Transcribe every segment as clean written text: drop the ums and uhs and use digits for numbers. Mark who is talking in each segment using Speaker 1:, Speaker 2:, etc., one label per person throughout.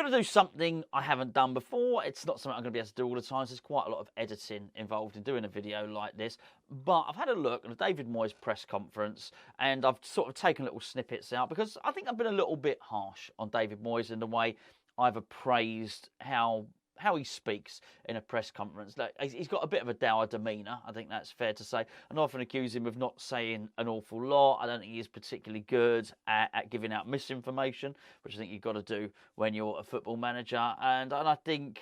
Speaker 1: going to do something I haven't done before. It's not something I'm going to be able to do all the time. So there's quite a lot of editing involved in doing a video like this. But I've had a look at the David Moyes press conference, and I've sort of taken little snippets out because I think I've been a little bit harsh on David Moyes in the way I've appraised how he speaks in a press conference. Like, he's got a bit of a dour demeanour, I think that's fair to say. And I often accuse him of not saying an awful lot. I don't think he is particularly good at giving out misinformation, which I think you've got to do when you're a football manager. And I think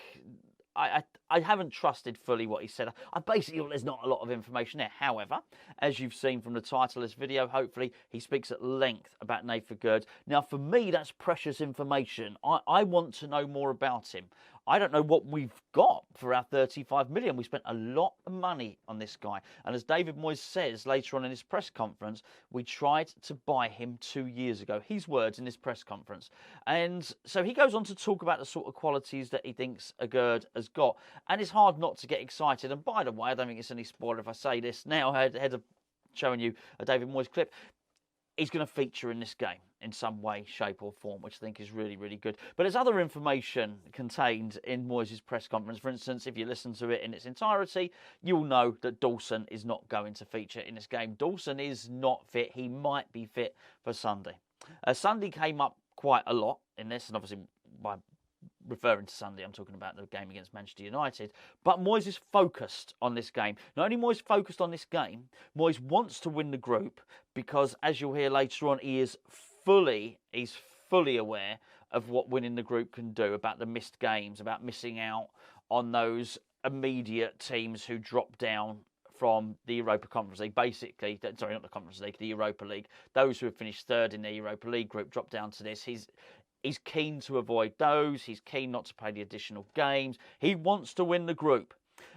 Speaker 1: I haven't trusted fully what he said. I basically thought there's not a lot of information there. However, as you've seen from the title of this video, hopefully he speaks at length about Nayef Aguerd. Now, for me, that's precious information. I want to know more about him. I don't know what we've got for our 35 million. We spent a lot of money on this guy. And as David Moyes says later on in his press conference, we tried to buy him 2 years ago. His words in this press conference. And so he goes on to talk about the sort of qualities that he thinks Aguerd has got. And it's hard not to get excited. And by the way, I don't think it's any spoiler if I say this now, ahead of showing you a David Moyes clip. He's going to feature in this game in some way, shape or form, which I think is really, really good. But there's other information contained in Moyes' press conference. For instance, if you listen to it in its entirety, you'll know that Dawson is not going to feature in this game. Dawson is not fit. He might be fit for Sunday. Sunday came up quite a lot in this, and obviously by referring to Sunday, I'm talking about the game against Manchester United. But Moyes is focused on this game. Not only Moyes focused on this game, Moyes wants to win the group because, as you'll hear later on, he's fully aware of what winning the group can do, about the missed games, about missing out on those immediate teams who drop down from the Europa Conference League, basically, sorry, not the Conference League, the Europa League. Those who have finished third in the Europa League group drop down to this. He's keen to avoid those. He's keen not to play the additional games. He wants to win the group.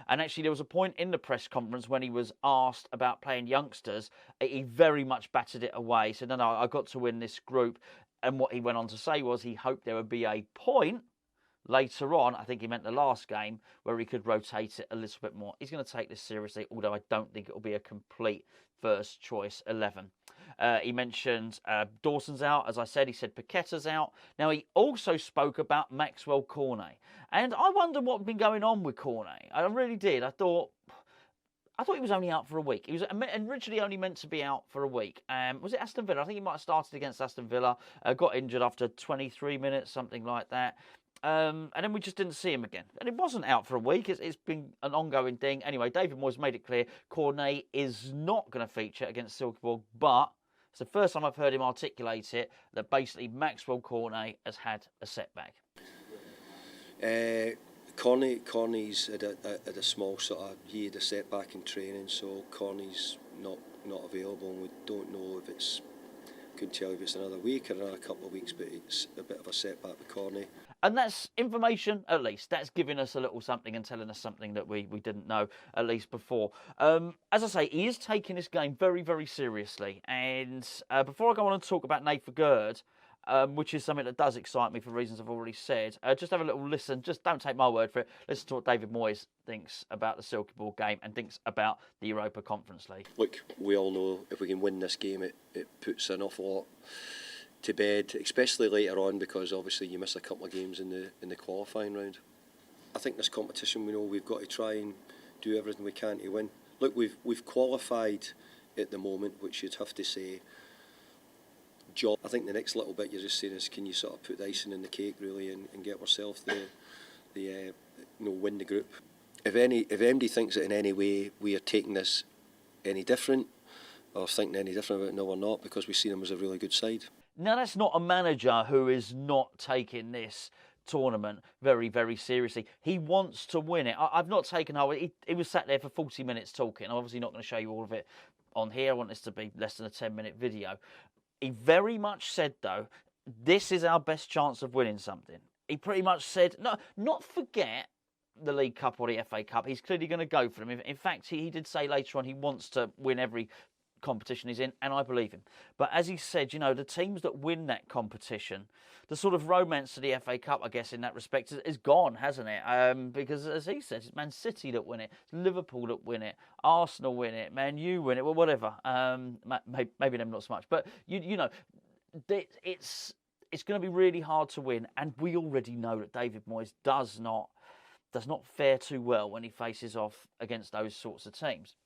Speaker 1: And actually, there was a point in the press conference when he was asked about playing youngsters. He very much batted it away. He said, no, I got to win this group. And what he went on to say was he hoped there would be a point later on, I think he meant the last game, where he could rotate it a little bit more. He's going to take this seriously, although I don't think it will be a complete first choice 11. He mentioned Dawson's out, as I said. He said Paqueta's out. Now, he also spoke about Maxwell Cornet. And I wonder what had been going on with Cornet. I really did. I thought he was only out for a week. He was originally only meant to be out for a week. Was it Aston Villa? I think he might have started against Aston Villa. Got injured after 23 minutes, something like that. And then we just didn't see him again. And it wasn't out for a week. It's been an ongoing thing. Anyway, David Moyes made it clear Cornet is not going to feature against Silkeborg, but it's the first time I've heard him articulate it, that basically Maxwell Cornet has had a setback.
Speaker 2: Corney's had a small he had a setback in training, so Corney's not available, and we don't know if it's, couldn't tell if it's another week or another couple of weeks, but it's a bit of a setback with Corney.
Speaker 1: And that's information, at least. That's giving us a little something and telling us something that we didn't know, at least before. As I say, he is taking this game very, very seriously. And before I go on and talk about Nayef Aguerd, which is something that does excite me for reasons I've already said, just have a little listen. Just don't take my word for it. Listen to what David Moyes thinks about the Silkeborg game and thinks about the Europa Conference League.
Speaker 2: Look, we all know if we can win this game, it puts an awful lot to bed, especially later on, because obviously you miss a couple of games in the qualifying round. I think this competition, we know we've got to try and do everything we can to win. Look, we've qualified at the moment, which you'd have to say. I think the next little bit you're just saying is, can you sort of put the icing in the cake really and get ourselves win the group. If anybody thinks that in any way we are taking this any different or thinking any different about it, no, we're not, because we see them as a really good side.
Speaker 1: Now, that's not a manager who is not taking this tournament very, very seriously. He wants to win it. I've not taken he was sat there for 40 minutes talking. I'm obviously not going to show you all of it on here. I want this to be less than a 10-minute video. He very much said, though, this is our best chance of winning something. He pretty much said, no, not forget the League Cup or the FA Cup. He's clearly going to go for them. In fact, he did say later on he wants to win every competition he's in, and I believe him. But as he said, the teams that win that competition, the sort of romance to the FA Cup, I guess, in that respect, is gone, hasn't it? Because, as he said, it's Man City that win it, it's Liverpool that win it, Arsenal win it, Man U win it, well, whatever. Maybe them not so much. But, it's it's going to be really hard to win, and we already know that David Moyes does not fare too well when he faces off against those sorts of teams.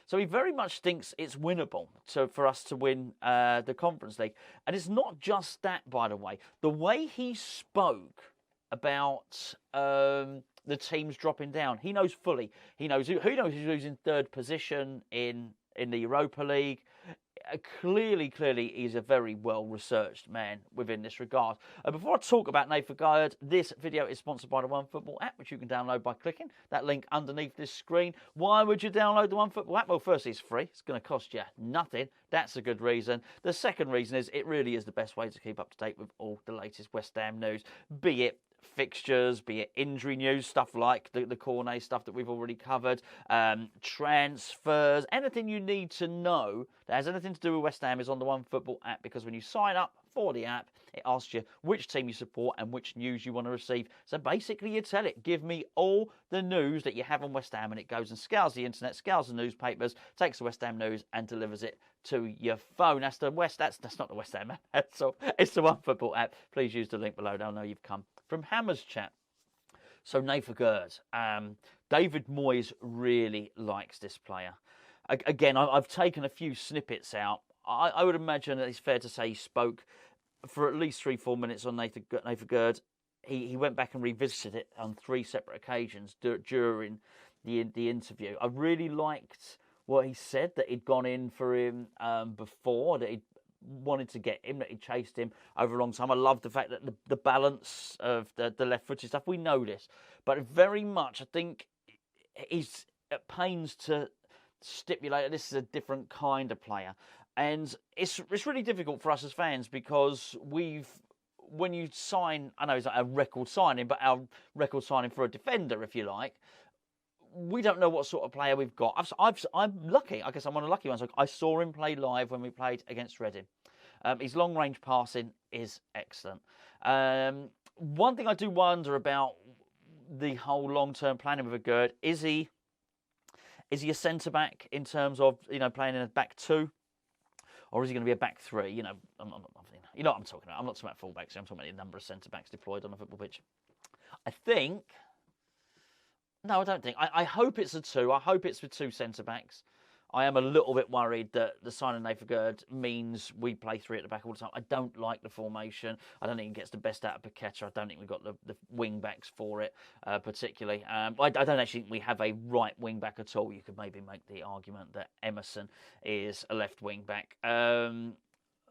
Speaker 1: So he very much thinks it's winnable for us to win the Conference League. And it's not just that, by the way. The way he spoke about the teams dropping down, he knows fully. He knows who's in third position in the Europa League. Clearly, he's a very well-researched man within this regard. Before I talk about Nayef Aguerd, this video is sponsored by the OneFootball app, which you can download by clicking that link underneath this screen. Why would you download the OneFootball app? Well, firstly, it's free. It's going to cost you nothing. That's a good reason. The second reason is it really is the best way to keep up to date with all the latest West Ham news, be it fixtures, be it injury news, stuff like the Cornet stuff that we've already covered, transfers, anything you need to know that has anything to do with West Ham is on the OneFootball app, because when you sign up for the app, it asks you which team you support and which news you want to receive. So basically you tell it, give me all the news that you have on West Ham, and it goes and scours the internet, scours the newspapers, takes the West Ham news and delivers it to your phone. That's not the West Ham app. So it's the OneFootball app. Please use the link below. They'll know you've come from Hammer's chat. So Nayef Aguerd, David Moyes really likes this player. Again, I've taken a few snippets out. I would imagine that it's fair to say he spoke for at least 3-4 minutes on Nayef Aguerd. He went back and revisited it on 3 separate occasions during the interview. I really liked what he said, that he'd gone in for him before, that he'd wanted to get him, that he chased him over a long time. I love the fact that the balance of the left-footed stuff, we know this, but very much I think he's at pains to stipulate that this is a different kind of player. And it's really difficult for us as fans, because when you sign, I know it's like a record signing, but our record signing for a defender, if you like, we don't know what sort of player we've got. I'm lucky. I guess I'm one of the lucky ones. I saw him play live when we played against Reading. His long-range passing is excellent. One thing I do wonder about the whole long-term planning with Aguerd, is he a centre-back in terms of playing in a back 2? Or is he going to be a back 3? You know what I'm talking about. I'm not talking about full-backs. I'm talking about the number of centre-backs deployed on a football pitch. No, I don't think. I hope it's a 2. I hope it's with 2 centre-backs. I am a little bit worried that the signing of Nayef Aguerd means we play 3 at the back all the time. I don't like the formation. I don't think it gets the best out of Paqueta. I don't think we've got the wing-backs for it, particularly. I don't actually think we have a right wing-back at all. You could maybe make the argument that Emerson is a left wing-back.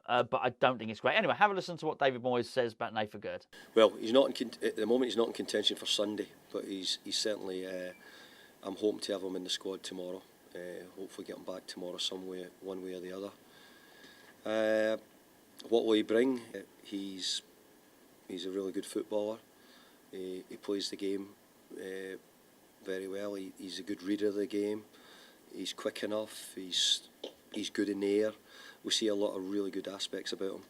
Speaker 1: But I don't think it's great. Anyway, have a listen to what David Moyes says about Nayef Aguerd.
Speaker 2: Well, he's not at the moment. He's not in contention for Sunday, but he's certainly. I'm hoping to have him in the squad tomorrow. Hopefully, get him back tomorrow some way, one way or the other. What will he bring? He's a really good footballer. He plays the game very well. He's a good reader of the game. He's quick enough. He's good in the air. We see a lot of really good aspects about him.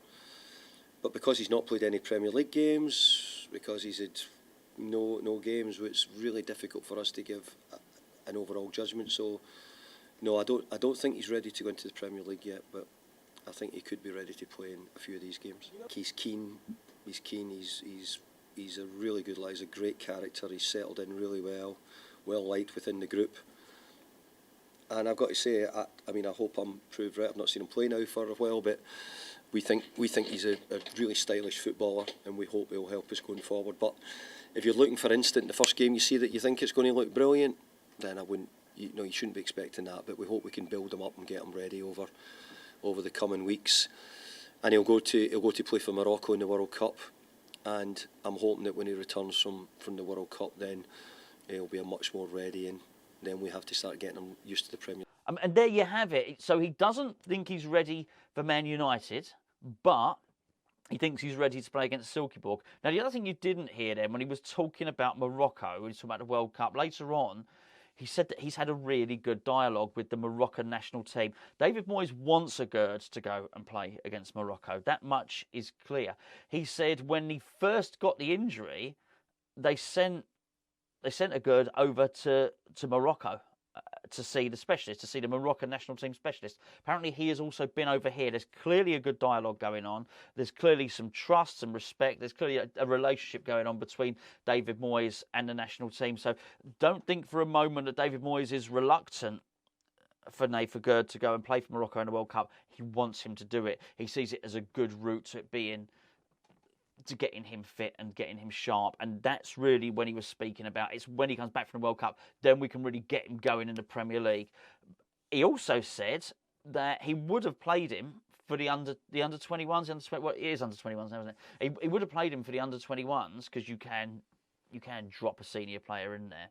Speaker 2: But because he's not played any Premier League games, because he's had no games, it's really difficult for us to give an overall judgment. So, no, I don't think he's ready to go into the Premier League yet, but I think he could be ready to play in a few of these games. He's keen. He's a really good lad. He's a great character. He's settled in really well liked within the group. And I've got to say, I hope I'm proved right. I've not seen him play now for a while, but we think he's a really stylish footballer, and we hope he'll help us going forward. But if you're looking for instant, the first game you see that you think it's going to look brilliant, then I wouldn't. You shouldn't be expecting that. But we hope we can build him up and get him ready over the coming weeks. And he'll go to play for Morocco in the World Cup, and I'm hoping that when he returns from the World Cup, then he'll be much more ready, and then we have to start getting him used to the Premier League.
Speaker 1: And there you have it. So he doesn't think he's ready for Man United, but he thinks he's ready to play against Silkeborg. Now, the other thing you didn't hear then, when he was talking about Morocco, when he was talking about the World Cup, later on, he said that he's had a really good dialogue with the Moroccan national team. David Moyes wants Aguerd to go and play against Morocco. That much is clear. He said when he first got the injury, they sent Aguerd over to Morocco to see the specialist, to see the Moroccan national team specialist. Apparently he has also been over here. There's clearly a good dialogue going on. There's clearly some trust, some respect. There's clearly a relationship going on between David Moyes and the national team. So don't think for a moment that David Moyes is reluctant for Nayef Aguerd to go and play for Morocco in the World Cup. He wants him to do it. He sees it as a good route to it being, to getting him fit and getting him sharp. And that's really when he was speaking about, it's when he comes back from the World Cup, then we can really get him going in the Premier League. He also said that he would have played him for the under 21s, well, it is under 21s now, isn't it? He would have played him for the under 21s because you can drop a senior player in there.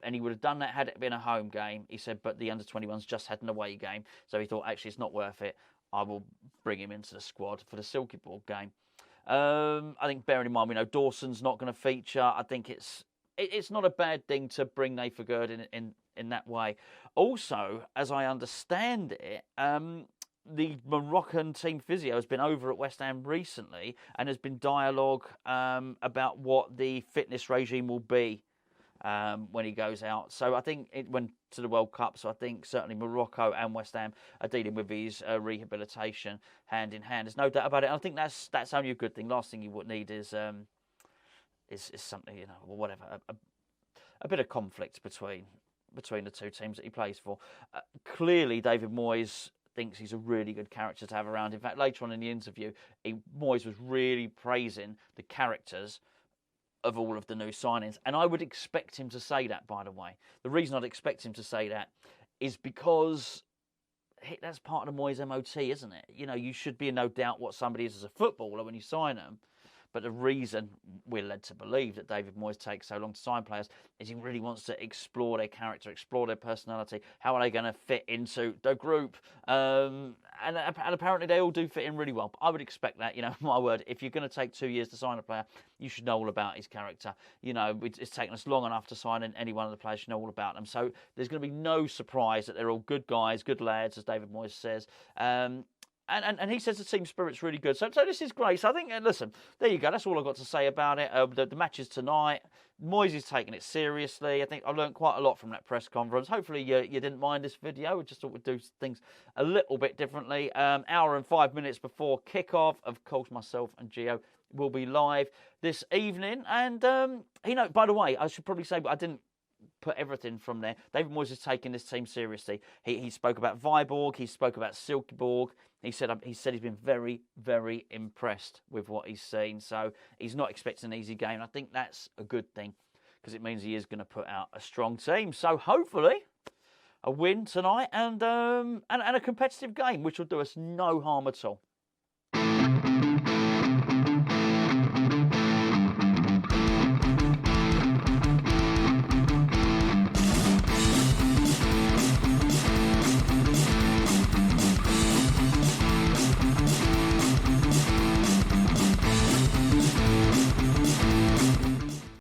Speaker 1: And he would have done that had it been a home game. He said, but the under 21s just had an away game, so he thought actually it's not worth it. I will bring him into the squad for the Silkeborg game. I think bearing in mind, we know Dawson's not going to feature. I think it's not a bad thing to bring Nayef Aguerd in that way. Also, as I understand it, the Moroccan team physio has been over at West Ham recently, and there's been dialogue about what the fitness regime will be when he goes out. So I think it went to the World Cup. So I think certainly Morocco and West Ham are dealing with his rehabilitation hand in hand. There's no doubt about it. I think that's only a good thing. Last thing you would need is something, you know, or whatever, a bit of conflict between the two teams that he plays for. Clearly, David Moyes thinks he's a really good character to have around. In fact, later on in the interview, Moyes was really praising the characters of all of the new signings. And I would expect him to say that, by the way. The reason I'd expect him to say that is because that's part of the Moyes MOT, isn't it? You know, you should be in no doubt what somebody is as a footballer when you sign them. But the reason we're led to believe that David Moyes takes so long to sign players is he really wants to explore their character, explore their personality. How are they going to fit into the group? And apparently they all do fit in really well. But I would expect that, you know, my word, if you're going to take 2 years to sign a player, you should know all about his character. You know, it's taken us long enough to sign any one of the players, you know all about them. So there's going to be no surprise that they're all good guys, good lads, as David Moyes says. And he says the team spirit's really good. So this is great. So I think, listen, there you go. That's all I've got to say about it. The match is tonight. Moyes is taking it seriously. I think I learned quite a lot from that press conference. Hopefully you didn't mind this video. We just thought we'd do things a little bit differently. Hour and 5 minutes before kickoff. Of course, myself and Gio will be live this evening. And, you know, by the way, I should probably say, but I didn't put everything from there. David Moyes is taking this team seriously. He spoke about Viborg. He spoke about Silkeborg. He said he's been very, very impressed with what he's seen. So he's not expecting an easy game. I think that's a good thing because it means he is going to put out a strong team. So hopefully a win tonight and a competitive game, which will do us no harm at all.